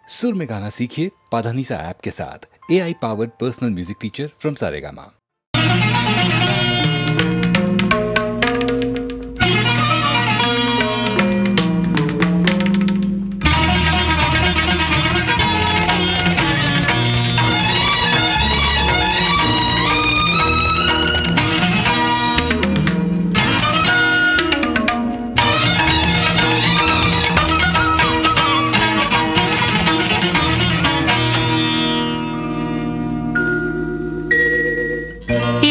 सुर में गाना सीखिए पाधानीसा ऐप के साथ। AI powered personal music teacher from Saregama.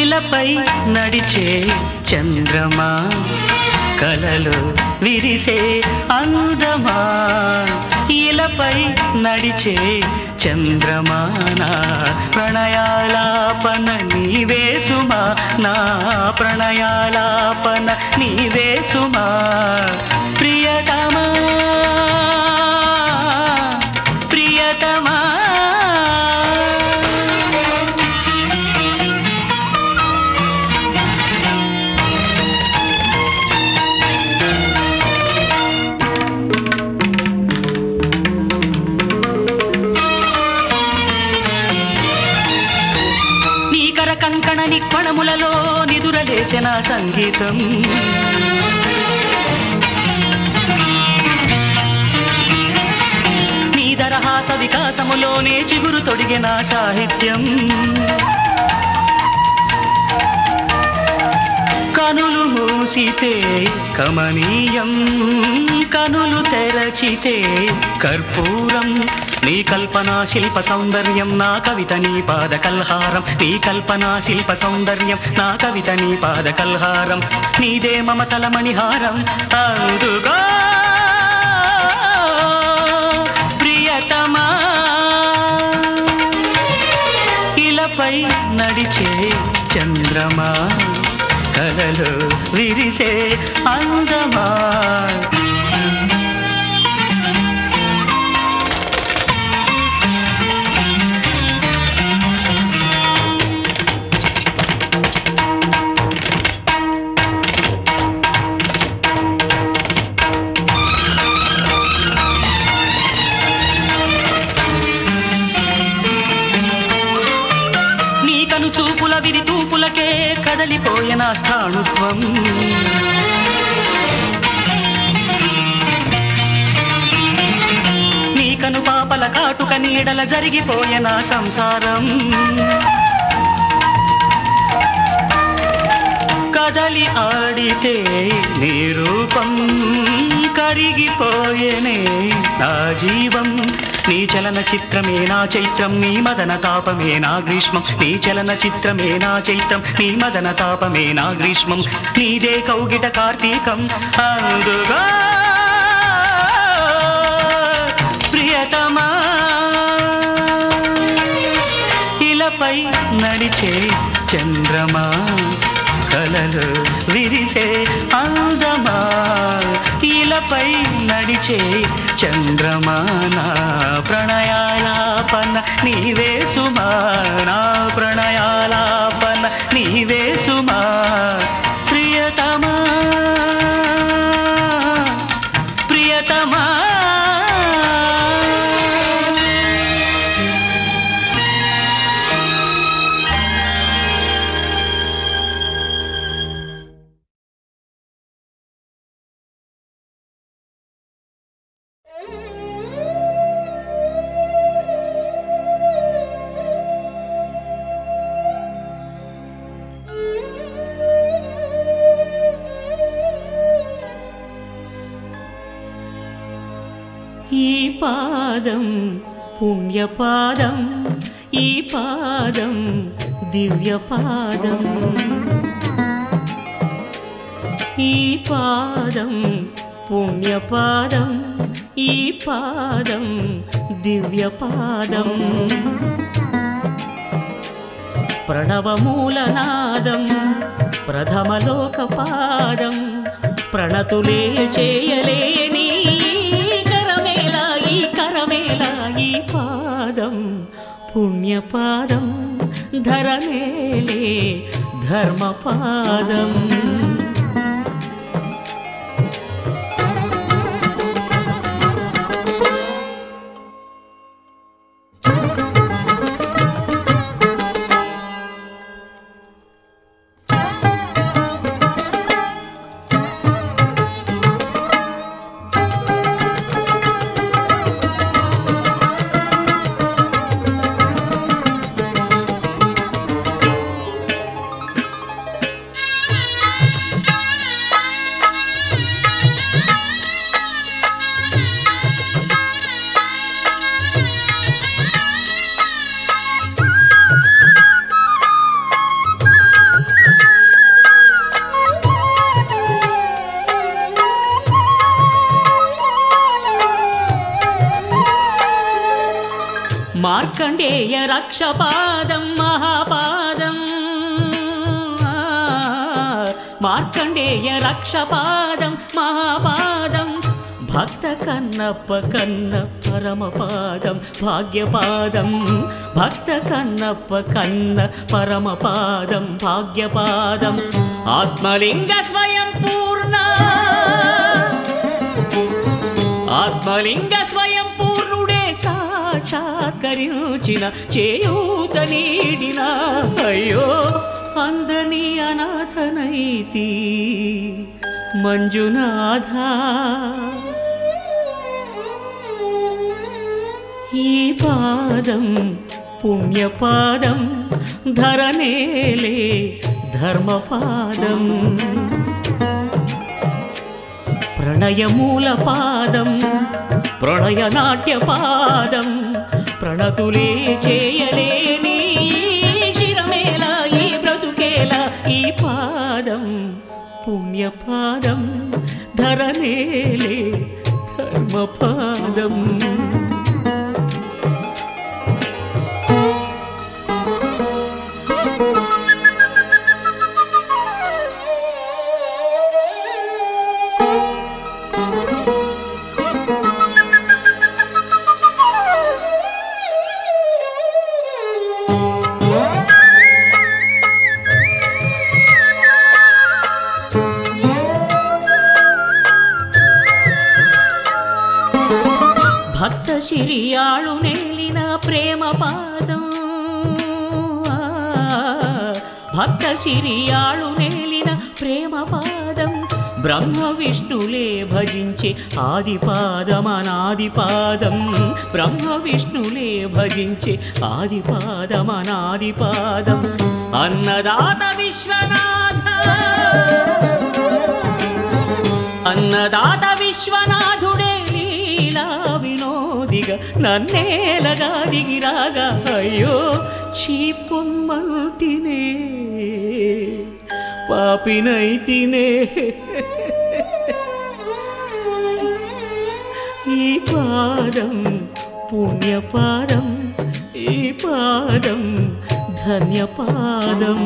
ఇలపై నడిచే చంద్రమా కలలో విరిసే అందమా ఇలపై నడిచే చంద్రమా నా ప్రణయాలాపన నీవే సుమా నా ప్రణయాలాపన నీవే సుమా ప్రియతమా ప్రియతమా కంకణ నిక్వణములలో నిదురలేచన సంగీతం నీ దరహాస వికాసములోనే చిగురు తొడిగిన సాహిత్యం కనులు మూసితే కమనీయం కనులు తెరచితే కర్పూరం నీ కల్పనా శిల్ప సౌందర్యం నా కవిత నీ పాద కల్హారం నీ కల్పనా శిల్ప సౌందర్యం నా కవిత నీ పాద కల్హారం నీదే మమతల మణిహారం అందుగా ప్రియతమా ఇలపై నడిచే చంద్రమా కలలో విరిసే అందమా చూపుల విరి తూపులకే కదలిపోయిన స్థాణుత్వం నీ కను పాపల కాటుక నీడల జరిగిపోయిన సంసారం కదలి ఆడితే నీ రూపం కరిగిపోయేనే నా జీవం నీ చలన చిత్రమే నా చైత్రం నీ మదన తాపమే నా గ్రీష్మం నీ చలన చిత్రమే నా చైత్రం నీ మదన తాపమే నా గ్రీష్మం నీదే కౌగిట కార్తీకం అందుగా ప్రియతమా ఇలపై నడిచే చంద్రమా కలలో విరిసే అందమా ఇలపై నడిచే చంద్రమా నా ప్రణయాలాపన నీవే సుమా నా ప్రణయాలాపన నీవే సుమా ప్రియతమా ప్రియతమా ఈ పాదం పుణ్యపాదం ఈ పాదం దివ్యపాదం ఈ పాదం పుణ్యపాదం ఈ పాదం దివ్యపాదం ప్రణవమూలనాదం ప్రథమలోకపాదం ప్రణతులే చేయలేని కరమేలా ఈ పాదం పుణ్యపాదం ధరమేలే ధర్మపాదం మార్కండేయ రక్షపాదం మహాపాదం మార్కండేయ రక్షపాదం మహాపాదం భక్త కన్నప్ప కన్న పరమపాదం భాగ్యపాదం భక్త కన్నప్ప కన్న పరమపాదం భాగ్యపాదం ఆత్మలింగ స్వయం పూర్ణ ఆత్మలింగ స్వయం పూర్ణుడే సాక్షాత్కరించిన చేయూత నీడిన అయ్యో అందని అనాథనైతి మంజునాథ ఈ పాదం పుణ్యపాదం ధరనేలే ధర్మపాదం ప్రణయమూల పాదం ప్రణయనాట్యపాదం ప్రణతులే చేయలేని శిరమేల ఈ బ్రతుకేల ఈ పాదం పుణ్యపాదం ధరనేలే ధర్మపాదం భక్త శిరియాళు నేలిన ప్రేమ పాదం భక్త శిరియాళు నేలిన ప్రేమ పాదం బ్రహ్మ విష్ణులే భజించే ఆదిపాదం అనాదిపాదం బ్రహ్మ విష్ణులే భజించే ఆదిపాదం అనాదిపాదం అన్నదాత విశ్వనాథ అన్నదాత విశ్వనాథుడే లీలా వినోదిగా నన్నేలగా దిగిరాగా అయ్యో చీపొమ్మంటినే పాపినైతినే ఈ పాదం పుణ్యపాదం ఈ పాదం ధన్యపాదం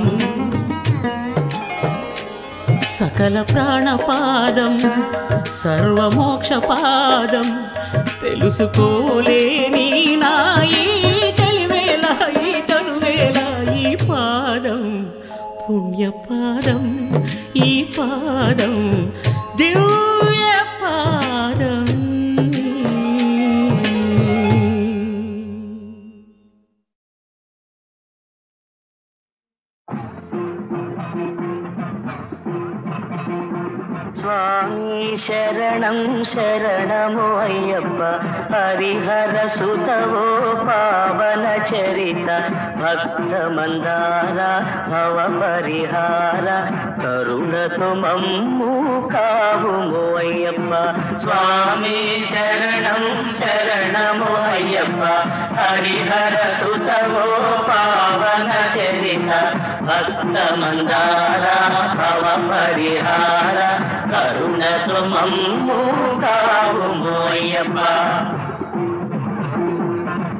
సకల ప్రాణపాదం సర్వమోక్షపాదం తెలుసుకోలేని నాయి తెలివేళ ఈ తనువేళ ఈ పాదం పుణ్యపాదం ఈ పాదం దివ్య పాదం స్వామి శరణం శరణము అయ్యప్ప హరిహర సుతవో పావన చరిత భక్త మందార భవ పరిహార కరుణతో మమ్ము కావుము అయ్యప్ప స్వామి శరణం శరణము అయ్యప్ప హరిహర సుతవో పావన చరిత భక్త మందార భవ పరిహార కరుణతో మమ్ము కావుము అయ్యప్ప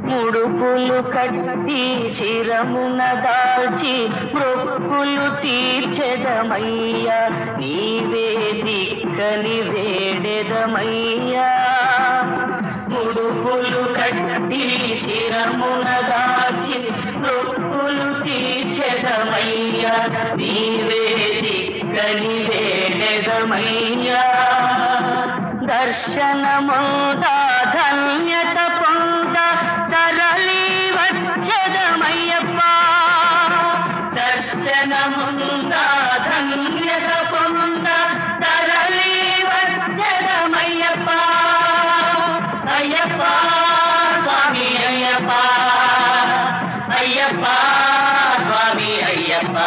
ముడుపులు కట్టి శిరమున దాల్చి మృక్కులు తీర్చెదమయ్యా నీవే దిక్కని వేడెదమయ్యా ముడుపులు కట్టి శిరమున దాల్చి మృక్కులు తీర్చెదమయ్యా నీవే దిక్కని వేడెదమయ్యా దర్శనముందా ధన్యత పొంద తరలి వచ్చదమయ్యప్ప దర్శనముందా ధన్యత పొంద తరలి వచ్చదమయ్యప్ప అయ్యప్ప స్వామి అయ్యప్ప అయ్యప్ప స్వామి అయ్యప్ప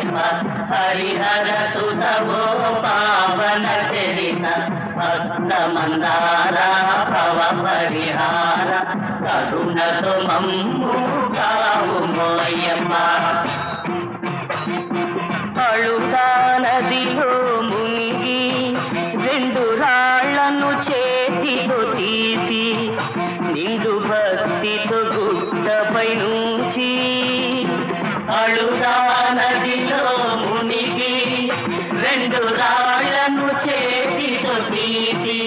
అయ్యప్ప హరిహర సుతవో పావన చరిత భక్త మందార భవ పరిహార కరుణతో మమ్ము కావుమో అయ్యప్ప అళుదా నదిలో మునిగి రెండు రాళ్లను చేతితో తీసి నిండు భక్తితో గుట్టపై నుంచి అళుదా నదిలో మునిగి రెండు రాళ్లను చేతితో తీసి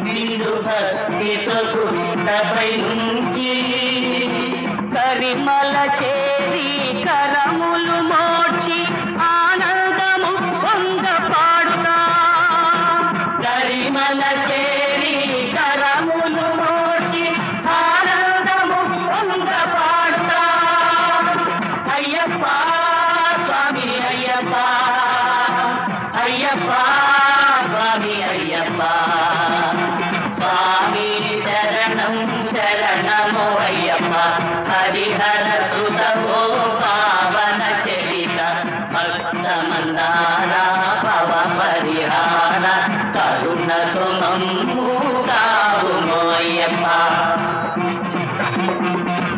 నిండు భక్తితో గుట్టపై నుంచి కరిమల చేరి కరములు మోడ్చి ఆనందము పొంద పాడుతా కరిమల చేరి కరములు మోడ్చి ఆనందము పొంద పాడుతా అయ్యప్ప స్వామి అయ్యప్ప అయ్యప్ప స్వామి అయ్యప్ప స్వామి శరణం శరణమో అయ్యప్ప హరిహర సుతవో పావన చరిత భక్త మందార భవ పరిహార కరుణతో మమ్ము కావుమో అయ్యప్ప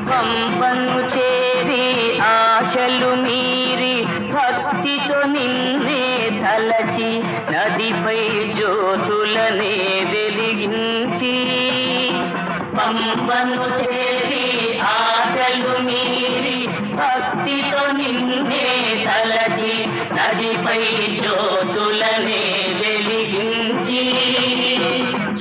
పంపను చేరి ఆశలు మీరి భక్తితో నిన్నే తలచి నదిపై జ్యోతులనే వెలిగించి పంపను చేరి ఆశలు మీరి భక్తితో నిన్నే తలచి నదిపై జ్యోతులనే వెలిగించి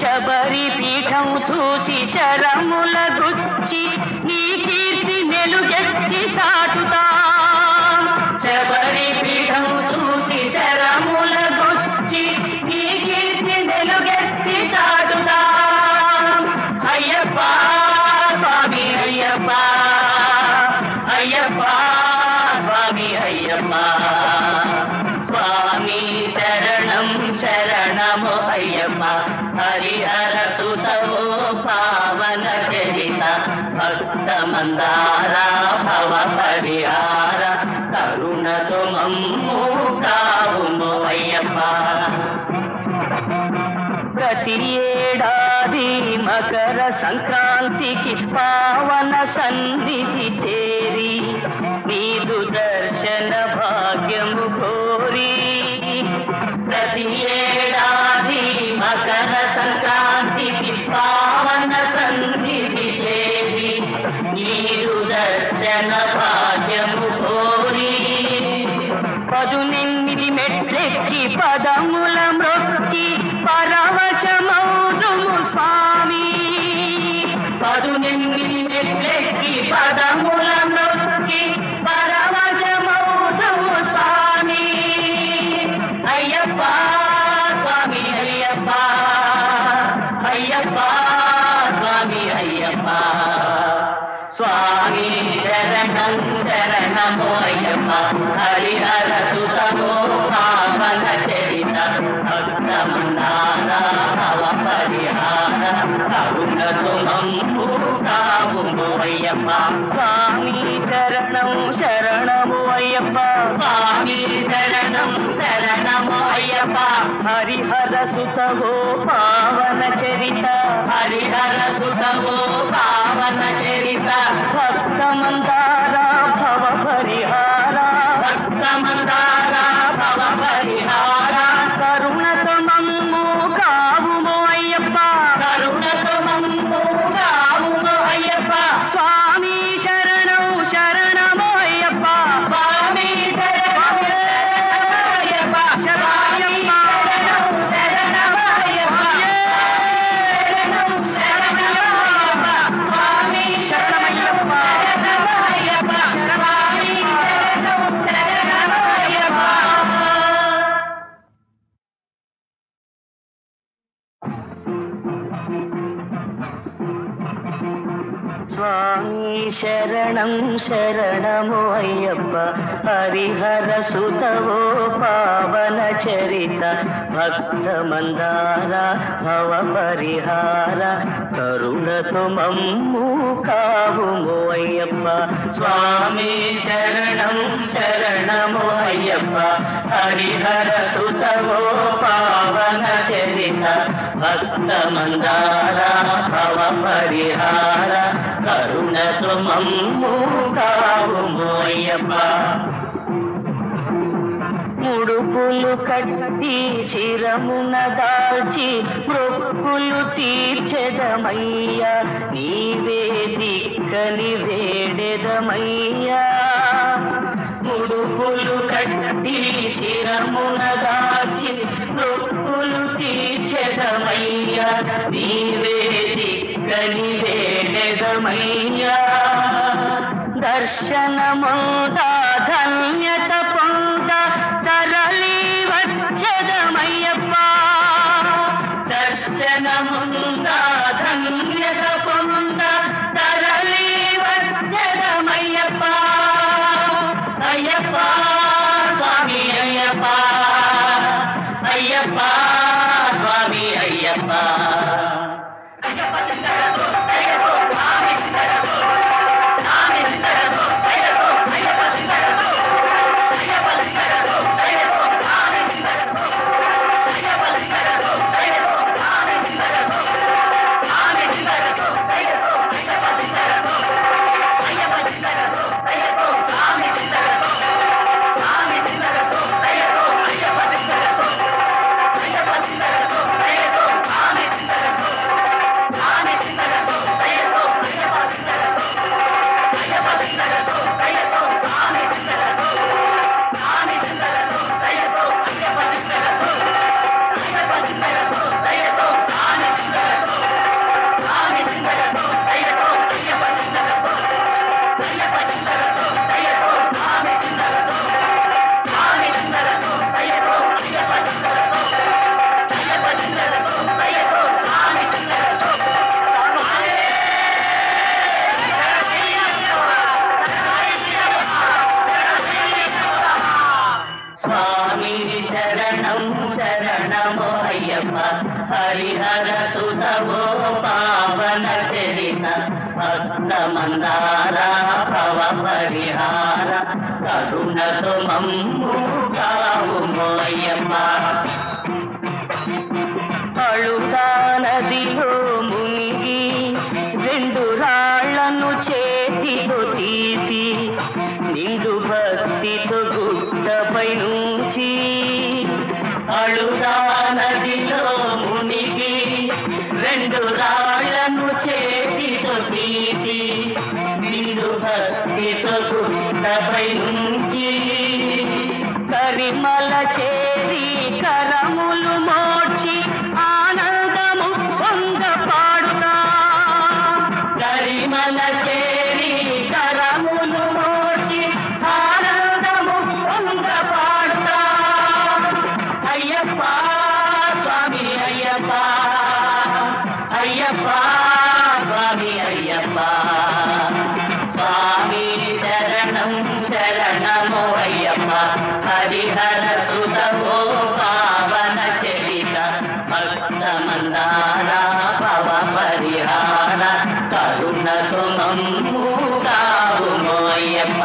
శబరి పీఠం చూసి శరముల గుచ్చి నీ కీర్తి మెలుగెత్తి చాటుతా శబరి పీఠం చూసి శరముల గుచ్చి నీ కీర్తి మెలుగెత్తి చాటుతా అయ్యప్ప స్వామి అయ్యప్ప అయ్యప్ప స్వామి అయ్యప్ప స్వామి శరణం శరణమో అయ్యప్ప హరిహర సుతవో పావన చరిత భక్త మందార భవ పరిహార కరుణతో మమ్ము కావుమో అయ్యప్ప ప్రతి ఏడాది మకర సంక్రాంతికి పావన సన్నిధి చేరి నీదు దర్శన భాగ్యము కోరి ప్రతి ఏడాది మకర సంక్రాంతికి పావన సన్నిధి చేరి నీదు దర్శన భాగ్యము కోరి 18 మెట్లెక్కి పదముల మ్రొక్కి పరవశమౌదుము స్వామి 18 మెట్లెక్కి పదముల మ్రొక్కి పరవశమౌదుము స్వామి అయ్యప్ప స్వామి అయ్యప్ప అయ్యప్ప స్వామి అయ్యప్ప స్వామి శరణం శరణమో అయ్యప్ప హరిహర సుతమో పావన చరిత భక్త మందార భవ పరిహార కరుణతో మమ్ము కావుమో అయ్యప్ప స్వామి శరణం శరణమో అయ్యప్ప స్వామి శరణం శరణమో అయ్యప్ప హరిహర సుతమో పావన చరిత హరిహర సుతమో పావన చరిత భక్త మందార భవ పరిహార భక్త మందార భవ పరిహార కరుణతో మమ్ము కావుమో అయ్యప్ప కరుణతో మమ్ము కావుమో అయ్యప్ప స్వామి శరణం శరణమో అయ్యప్ప స్వామి శరణం అయ్యప్ప శరణం శరణమో అయ్యప్ప శరణం శరణమో అయ్యప్ప స్వామి శరణమయ్యప్ప శరణమయ్యప్ప స్వామి శరణం శరణమో అయ్యప్ప స్వామి శరణం శరణమో అయ్యప్ప హరిహర సుతవో పావన చరిత భక్త మందార భవ పరిహార కరుణతో మమ్ము కావుమో అయ్యప్ప స్వామి శరణం శరణమో అయ్యప్ప హరిహర సుతవో పావన చరిత భక్త మందార భవ పరిహార కరుణతో మమ్ము కావుము అయ్యప్ప ముడుపులు కట్టి శిరమున దాల్చి మొక్కులు తీర్చెదమయ్యా నీవే దిక్కని వేడెదమయ్యా ముడుపులు కట్టి శిరమున దాల్చి మొక్కులు తీర్చెదమయ్యా నీవే దిక్కని వేడెదమయ్యా దర్శనముందా ధన్యత పొంద తరలి వచ్చదమయ్యప్ప దర్శనముందా ధన్యత పొంద తరలి వచ్చదమయ్యప్ప అయ్యప్ప స్వామి అయ్యప్ప అయ్యప్ప స్వామి అయ్యప్ప హరిహర సుతవో పావన చరిత భక్త మందార భవ పరిహార కరుణతో మమ్ము కావుము అయ్యప్ప అళుతా నదిలో మునిగి రెండు రాళ్లను చేతితో తీసి నిండు భక్తితో గుట్టపై నుంచి అళుతా నదిలో మునిగి రెండు రాళ్లను చేతితో తీసి నిండు భక్తితో గుట్టపై నుంచి కరిమల చేరి కరములు మోడ్చి ఆనందము పొంద పాడుతా కరిమల చేరి కరములు మోడ్చి ఆనందము పొంద పాడుతా అయ్యప్ప స్వామి అయ్యప్ప అయ్యప్ప స్వామి అయ్యప్ప స్వామి శరణం శరణమో అయ్యప్ప హరిహర సుతవో పావన చరిత భక్త మందార భవ పరిహార కరుణతో మమ్ము కావుము అయ్యప్ప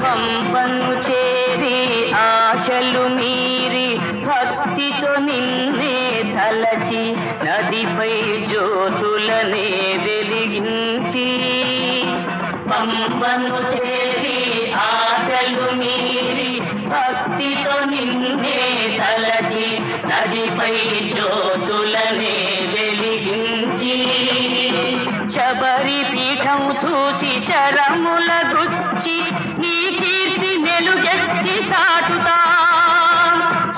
పంపను చేరి ఆశలు మీరి భక్తితో నిన్నే తలచి నదిపై జ్యోతులనే వెలిగించి పంపను చేరి ఆశలు మీరి భక్తితో నిన్నే తలచి నదిపై జ్యోతులనే వెలిగించి శబరి పీఠం చూసి శరముల గుచ్చి నీ కీర్తి నెలుగెత్తి చాటుతా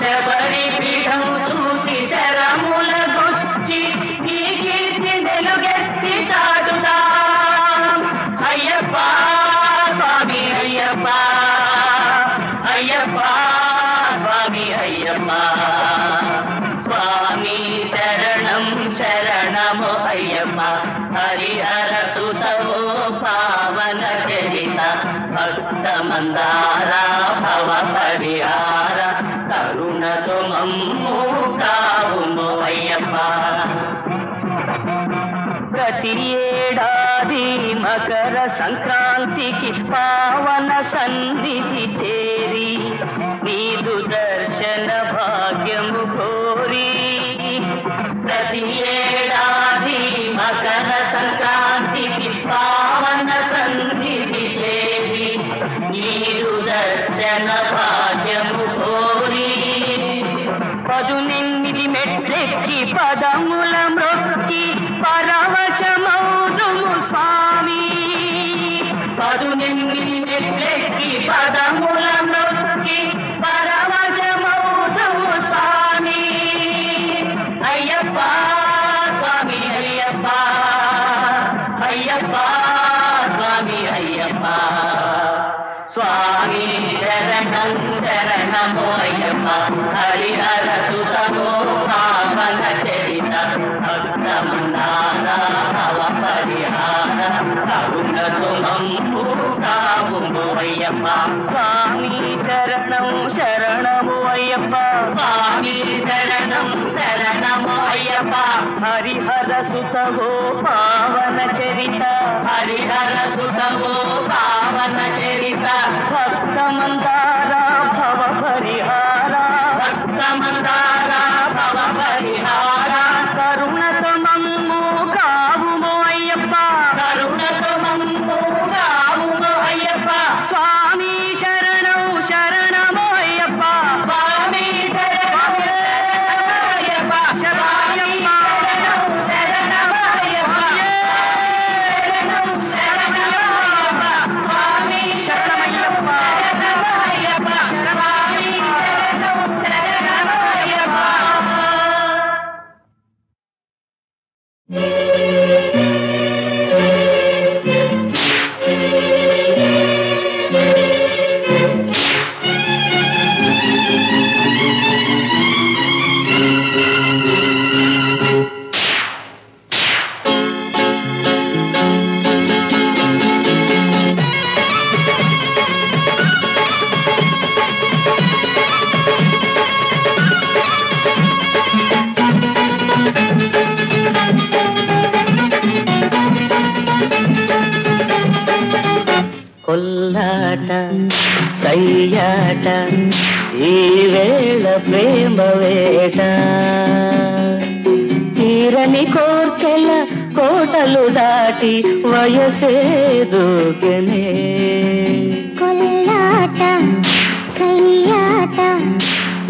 శబరి పీఠం చూసి శరముల గుచ్చి నీ కీర్తి నెలుగెత్తి చాటుతా అయ్యప్ప స్వామి అయ్యప్ప అయ్యప్ప స్వామి అయ్యప్ప స్వామి శరణం శరణమో అయ్యప్ప హరిహర సుతవో పావన చరిత భక్త మందార భవ పరిహార కరుణతో మమ్ము కావుము అయ్యప్ప ప్రతి ఏడాది ఏడాది మకర సంక్రాంతికి పావన సన్నిధి చేరి నీదు దర్శన భాగ్యము కోరి ప్రతి ఏడాది మకర సంక్రాంతికి పావన సన్నిధి చేరి నీదు దర్శన భాగ్యము కోరి 18 మెట్లెక్కి పదముల మ్రొక్కి పరవశమౌదుము స్వామి 18 మెట్లెక్కి పదముల మ్రొక్కి పరవశమౌదుము స్వామి అయ్యప్ప స్వామి అయ్యప్ప అయ్యప్ప స్వామి అయ్యప్ప స్వామి శరణం శరణమో అయ్యప్ప హరిహర సుతమో పావన చరిత భక్త మందార భవ పరిహార కరుణతో మమ్ము కావుము అయ్యప్ప స్వామి శరణం శరణమో అయ్యప్ప స్వామి శరణం శరణమో అయ్యప్ప హరిహర సుతమో పావన చరిత హరిహర సుతమో పావన చరిత భక్త మందార భవ పరిహార భక్త మందార భవ పరిహార కరుణతో మమ్ము కావుమో అయ్యప్ప కరుణతో మమ్ము కావుమో అయ్యప్ప స్వామి శరణం శరణమో అయ్యప్ప స్వామి శరణం అయ్యప్ప శరణమయ్యప్ప శరణమో అయ్యప్ప శరణం శరణమయ్యప్ప స్వామి శరణమయ్యప్ప శరణమయ్యప్ప స్వామి శరణం శరణమయ్యప్ప కొల్లాట సయ్యాట ఈ వేళ ప్రేమ వేట తీరని కోర్కెల కోటలు దాటి వయసే దూకెనే కొల్లాట సయ్యాట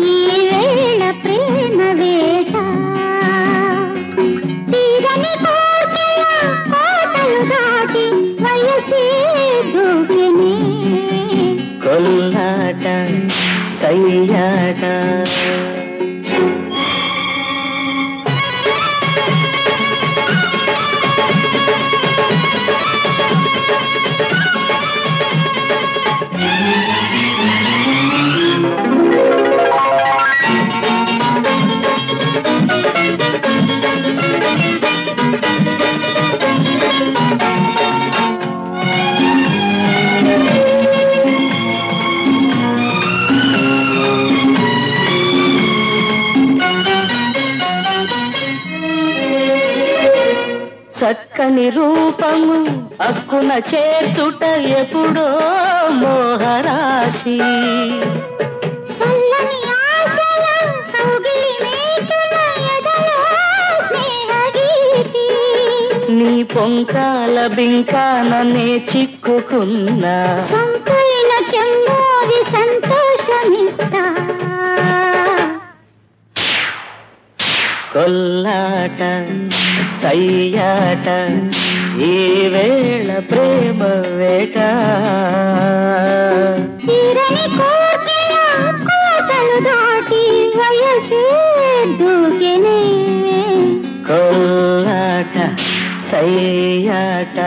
ఈ వేళ ప్రేమ వేట తీరని కోర్కెల కోటలు దాటి వయసే దూకెనే కొల్లాట సయ్యాట చక్కని రూపము అక్కున చేర్చుట ఎప్పుడో మోహరాశి చల్లని ఆశల కౌగిలి మేటున ఎదలో స్నేహగీతి నీ పొంకాల బింకాననే చిక్కుకున్నా సంపైన కెమ్మోది సంతోషమిస్తా కొల్లాట సయ్యాట ఈ వేళ ప్రేమ వేట తీరని కోర్కెల కోటలు దాటి వయసే దూకెనే కొల్లాట సయ్యాట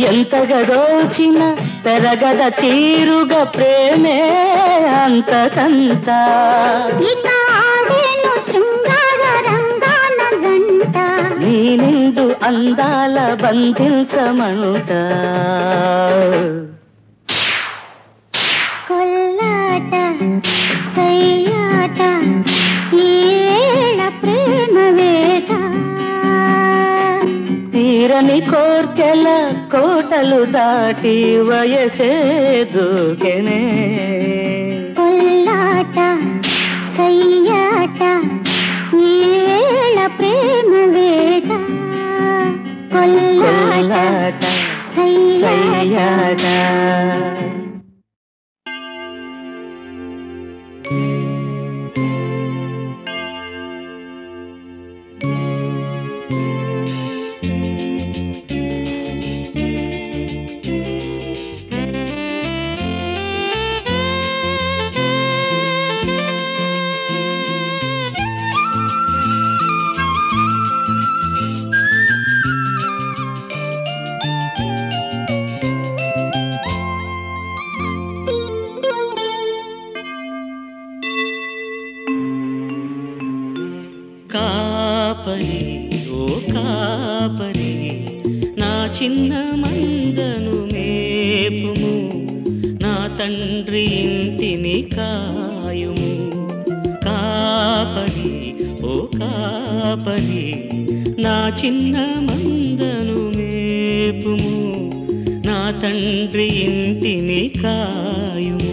ఎంతగా దోచిన పెరగద తీరుగా ప్రేమే అంతకంత. ఇక ఆడేను శృంగార రంగాన జంట, నీ నిండు అందాల బంధించమంట. కొల్లాట సయ్యాట ఈ వేళ ప్రేమ వేట, తీరని కోర్కెల కోటలు దాటి వయసే దూకెనే. కొల్లాట సయ్యాట ఈ వేళ ప్రేమ వేట, కొల్లాట సయ్యాట. కాపరి ఓ కాపరి నా చిన్న మందను మేపుము, నా తండ్రి ఇంటిని కాయుము. కాపరి ఓ కాపరి నా చిన్న మందను మేపుము, నా తండ్రి ఇంటిని కాయుము.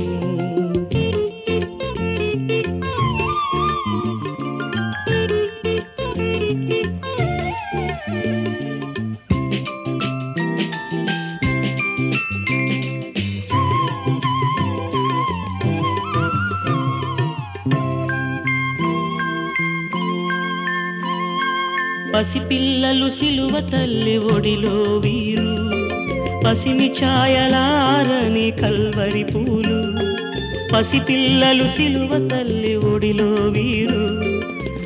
పసిపిల్లలు సిలువ తల్లి ఒడిలో వీరు, పసిమి ఛాయలారని కల్వరి పూలు. పసిపిల్లలు సిలువ తల్లి ఒడిలో వీరు,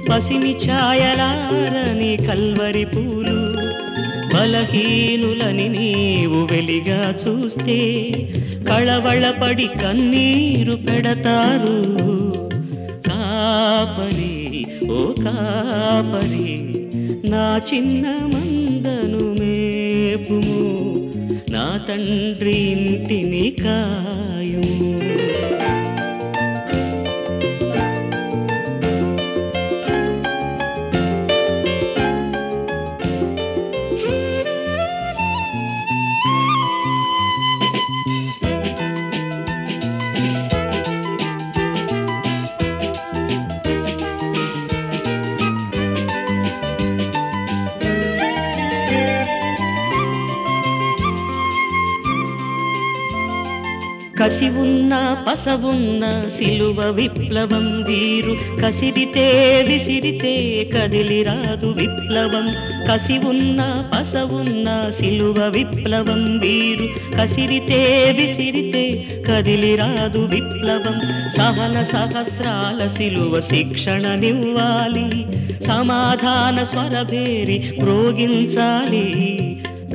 పసిమి ఛాయలారని కల్వరి పూలు. బలహీనులని నీవు వెలిగా చూస్తే కళవళపడి కన్నీరు పెడతారు. కాపరి ఓ కాపరి నా చిన్న మందను మేపుము, నా తండ్రి ఇంటిని కాయుము. కసి ఉన్న పసవున్న సిలువ విప్లవం వీరు, కసిరితే విసిరితే కదిలిరాదు విప్లవం. కసి ఉన్న పసవున్న సిలువ విప్లవం వీరు, కసిరితే విసిరితే కదిలిరాదు విప్లవం. సహన సహస్రాల సిలువ శిక్షణనివ్వాలి, సమాధాన స్వరభేరి మ్రోగించాలి.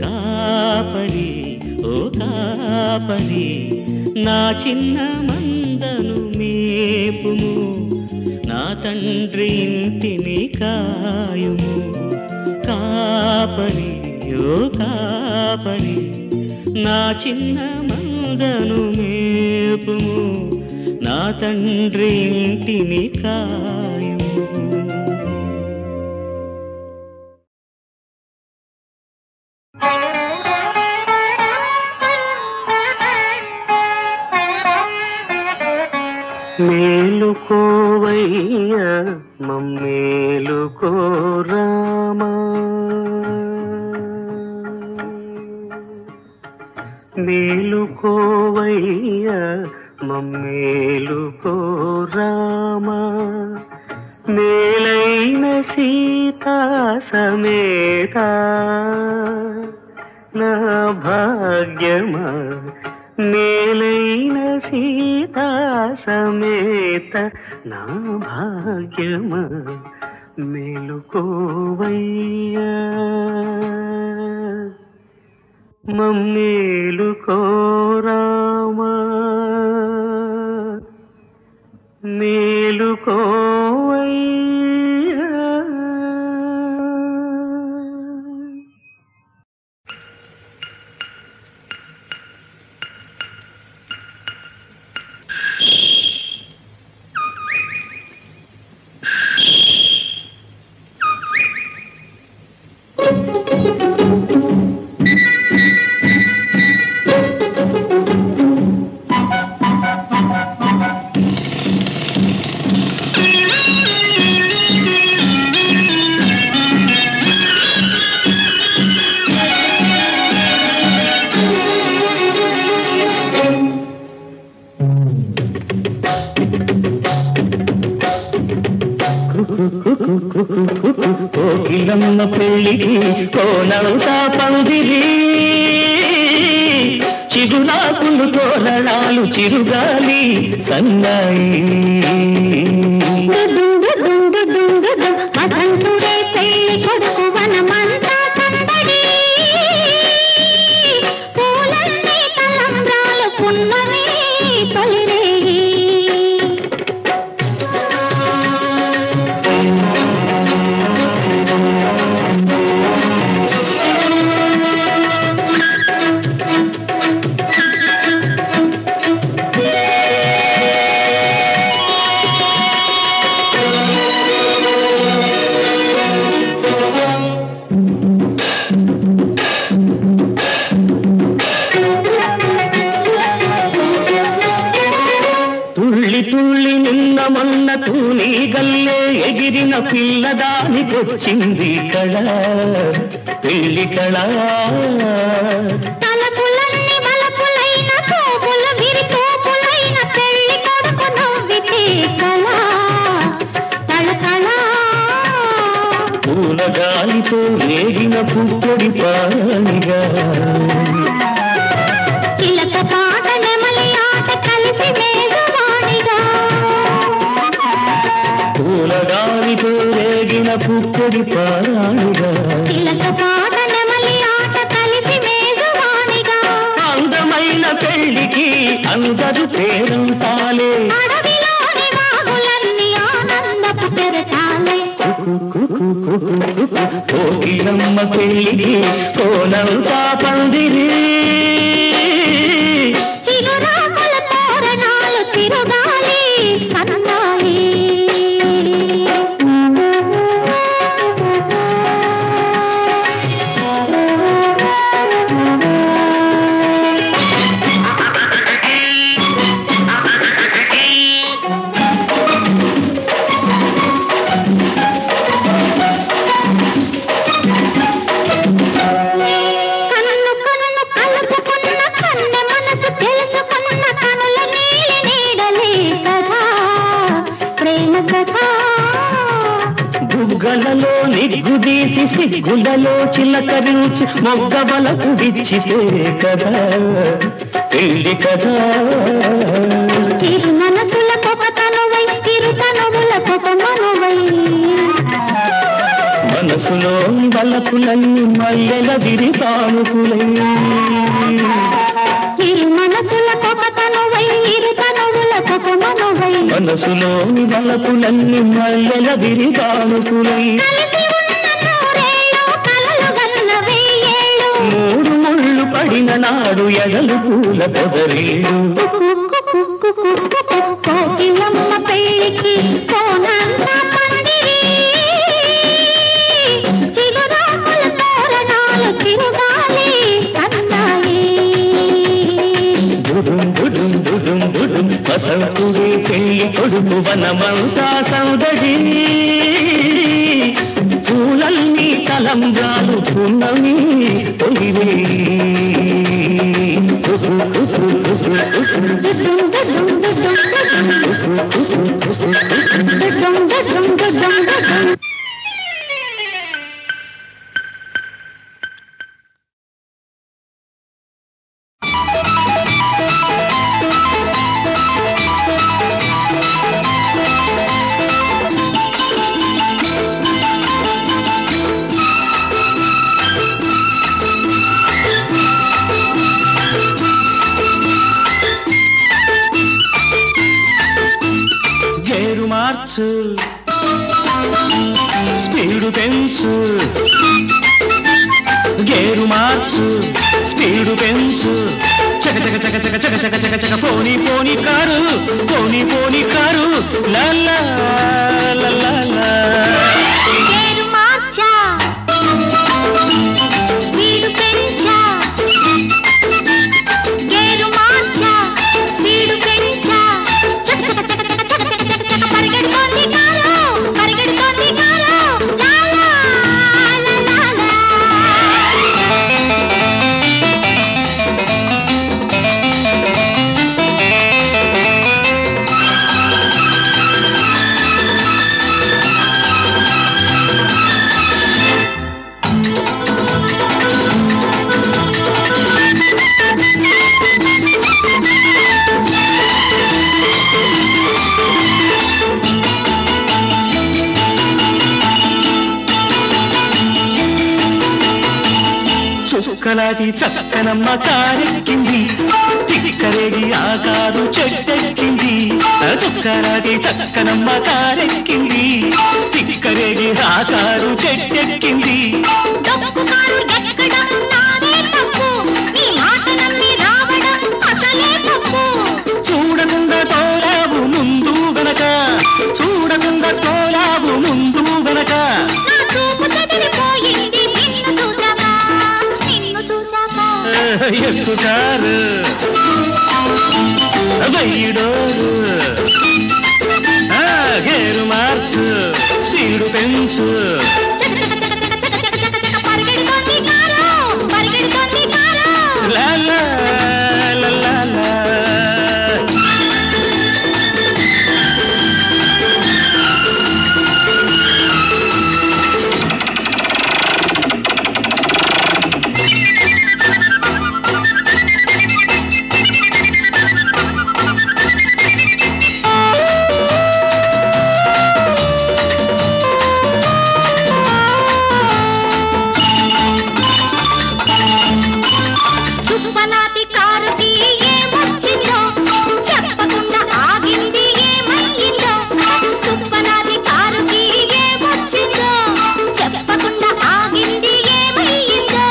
కాపరి ఓ కాపరి నా చిన్న మందను మేపుము, నా తండ్రి ఇంటిని కాయుము. కాపరి ఓ కాపరి నా చిన్న మందను మేపుము, నా తండ్రి ఇంటిని కాయుము. మేలుకోవయ్యా మమ్మేలుకో రామా, మేలుకోవయ్యా మమ్మేలుకో రామా. మేలైన సీతా సమేత నా భాగ్యమా, మేలైన సీతా సమేత నా భాగ్యమా. మేలుకోవయ్యా మమ్మేలుకో రామా మేలుకోవయ్యా. కోకిలమ్మ పెళ్ళికి కోనంతా పందిరి చిగురాకులు తోరణాలు చిరుగాలి సన్నాయి మధురే పెళ్లి కొడుకు వనమంతా సందడి పూలన్నీ తలంబ్రాలు పున్నమి తొలిరేయి మొన్న తూని గల్లే ఎగిరిన పిల్లదానికొచ్చింది కళ పెళ్లి కళ తలపులన్నీ మలపులైన తోపుల విరితోపులైన పెళ్లి కొడుకు నవ్వితే కళ కళ పూల గాలితో వేగిన పుట్టడి పానిగా చిలక పాట నెమలి ఆట కలిసి మేఘవాణిగా పూలగాలితో రేగిన పుట్టడి పారాణిగా చిలక పాట నెమలి ఆట కలిసి మేఘవాణిగా అందమైన పెళ్లికి అందరు పేరంతాలే అడవిలోని వాగులన్నీ ఆనందపు తెరటాలే కోకిలమ్మ పెళ్లికి కోనంతా పందిరి చిగురాకుల తోరణాలు తిరుగాలి సన్నాయి బుగ్గలలో నిగ్గుదీసి సిగ్గులలో చిలకరించి మొగ్గబలకు విచ్చితే కదా పెళ్లి కదా తిరు మనసుల పొగతనువై తిరు తనువుల మనువై మనసులో బలపులన్నీ మల్లెల విరితానుకులై తిరు మనసుల పొగతనువై ఇరు తనువుల మనువై మనసులో బలపులన్నీ మల్లెల విరితానుకులై కలిసి ఉన్న నూరేళ్ళు కలలు గన్న వెయ్యేళ్ళు మూడు ముళ్ళు పడిన నాడు ఎడలు పూల పొదరీడు కోకిలమ్మ పెళ్లికి కోనంతా పందిరి చిగురాకుల తోరణాలు తిరుగాలి సన్నాయి దుడుం దుడుం దుడుం దుడుం వసంతుడే పెళ్లి కొడుకు వనమంతా సౌదడి పూలన్నీ తలంబ్రాలు పున్నమి తొలివే మార్చు స్పీడు పెంచు గేరు మార్చు స్పీడు పెంచు చక చక చక చక చక చక చక చక పోనీ పోనీ కారు పోనీ పోనీ కారు లా లా లా లా లా గేరు మార్చా స్పీడు పెంచా గేరు మార్చా స్పీడు పెంచా చక చక చక చక చక చక చక చక పరిగెడుతోంది కారు పరిగెడుతోంది కారు లా లా లా లా లా చుక్కలాది చక్కనమ్మ కారెక్కింది తిక్కరేగి ఆ కారు చెట్టెక్కింది చుక్కలాది చక్కనమ్మ కారెక్కింది తిక్కరేగి ఆ కారు చెట్టెక్కింది డబ్బు కారు ఎక్కడం నాదే తప్పు నీ మాట నమ్మి రావడం అసలే తప్పు చూడకుండా తోలావు ముందు వెనక చూడకుండా తోలావు ముందు వెనక నా చూపు చెదిరిపోయింది నిన్ను చూశాక ఎక్కుతారు వెయ్యిడోరు గేరు మార్చు స్పీడు పెంచు పరిగెడుతోంది కారు పరిగెడుతోంది కారు లా లా లా లా లా చుప్పనాటి కారుకి ఏమొచ్చిందో చెప్పకుండా ఆగింది ఏమయ్యిందో చుప్పనాటి కారుకి ఏమొచ్చిందో చెప్పకుండా ఆగింది ఏమయ్యిందో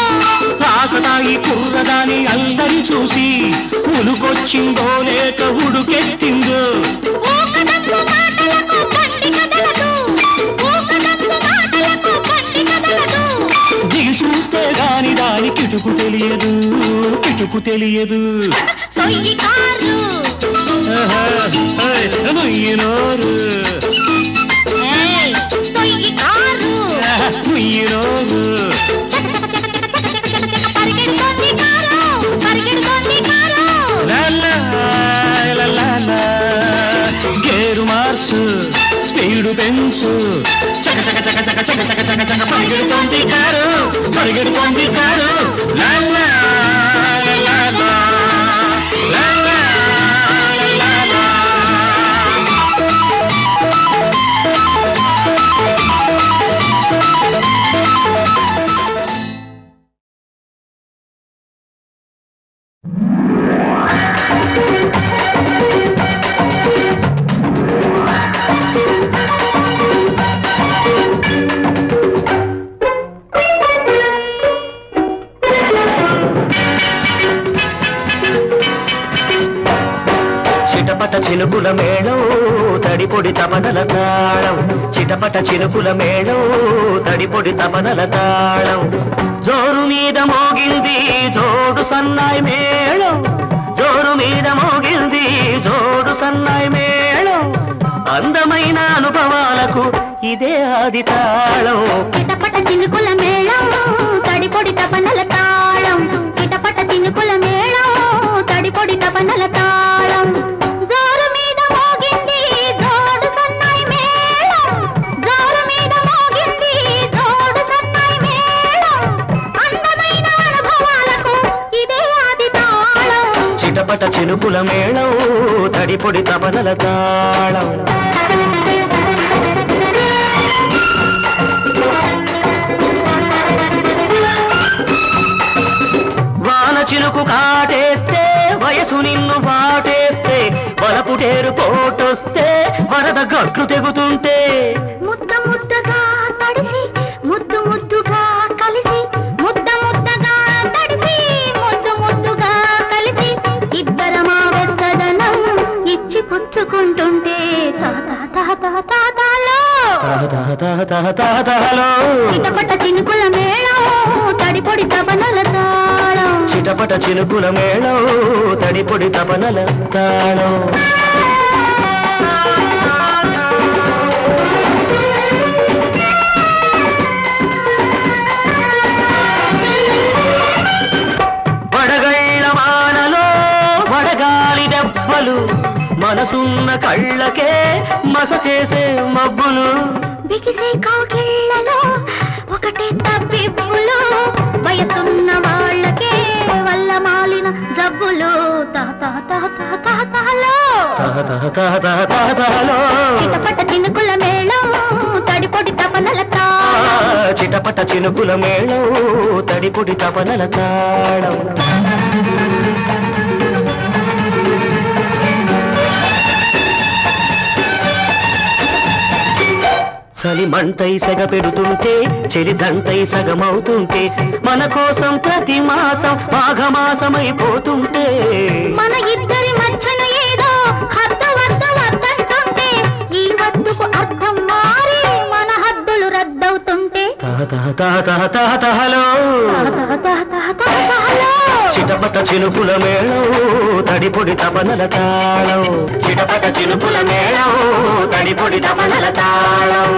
తాకతాయి కుర్రదాని అందరి చూసి ఉలుకొచ్చిందో లేక ఉడుకెత్తిందో ఊకదంపు మాటలకు బండి కదలదు ఊకదంపు మాటలకు బండి కదలదు దిగి చూస్తే గాని దాని కిటుకు తెలియదు కిటుకు తెలియదు తొయ్యి కారు ముయ్యినోరు ఏయ్ తొయ్యి కారు ముయ్యినోరు చక చక చక చక చక చక చక చక పరిగెడుతోంది కారు పరిగెడుతోంది కారు లా లా లా లా లా గేరు మార్చు స్పీడు పెంచు చక చక చక చక చక చక చక చక పరిగెడుతోంది కారు పరిగెడుతోంది కారు లా లా లా లా లా లా లా లా చిటపట చినుకుల మేళం తడిపొడి తపనల తాళం చిటపట చినుకుల మేళం తడిపొడి తపనల తాళం జోరు మీద మోగింది జోడు సన్నాయి మేళం జోరు మీద మోగింది జోడు సన్నాయి మేళం అందమైన అనుభవాలకు ఇదే ఆది తాళం చిటపట చినుకుల మేళం తడిపొడి తపనల తాళం చిటపట చినుకుల మేళం తడిపొడి తపనల తాళం జోరు మీద మోగింది జోడు సన్నాయి మేళం జోరు మీద మోగింది జోడు సన్నాయి మేళం అందమైన అనుభవాలకు ఇదే ఆది తాళం చిటపట చినుకుల మేళం తడిపొడి తపనల తాళం వాన చిలుకు కాటేస్తే వయసు నిన్ను వాటేస్తే వలపుటేరు పోటొస్తే వన వరద గట్లు తెగుతుంటే ముద్ద ముద్దగా తడిసి ముద్దు ముద్దుగా కలిసి ముద్ద ముద్దగా తడిసి ముద్దు ముద్దుగా కలిసి ఇద్దరమా వెచ్చదనం ఇచ్చి పుచ్చుకుంటుంటే చిటపట చినుకుల మేళం తడిపొడి తపనల తాళం చిటపట చినుకుల మేళం తడిపొడి తపనల తాళం వడగళ్ళ వానలో వడగాలి దెబ్బలు మనసున్న కళ్ళకే మసకేసే మబ్బులు బిగిసే కౌగిళ్ళలో ఒకటే తప్పిప్పులు వయసున్న వాళ్ళకే వల్ల మాలిన జబ్బులు చిటపట చినుకుల మేళం తడిపొడి తపనల తాళం చిటపట చినుకుల మేళం తడిపొడి తపనల తాళం చలి మంటై సెగ పెడుతుంటే చెలిదంటై సగమవుతుంటే మన కోసం ప్రతి మాసం మాఘమాసమైపోతుంటే మన ఇద్దరి మధ్యన ఏదో హద్దు వద్ద వద్దంటుంటే ఈ వద్దుకు అర్థం మారి మన హద్దులు రద్దవుతుంటే చిటపట చినుకుల మేళం తడిపొడి తపనల తాళం చిటపట చినుకుల మేళం తడిపొడి తపనల తాళం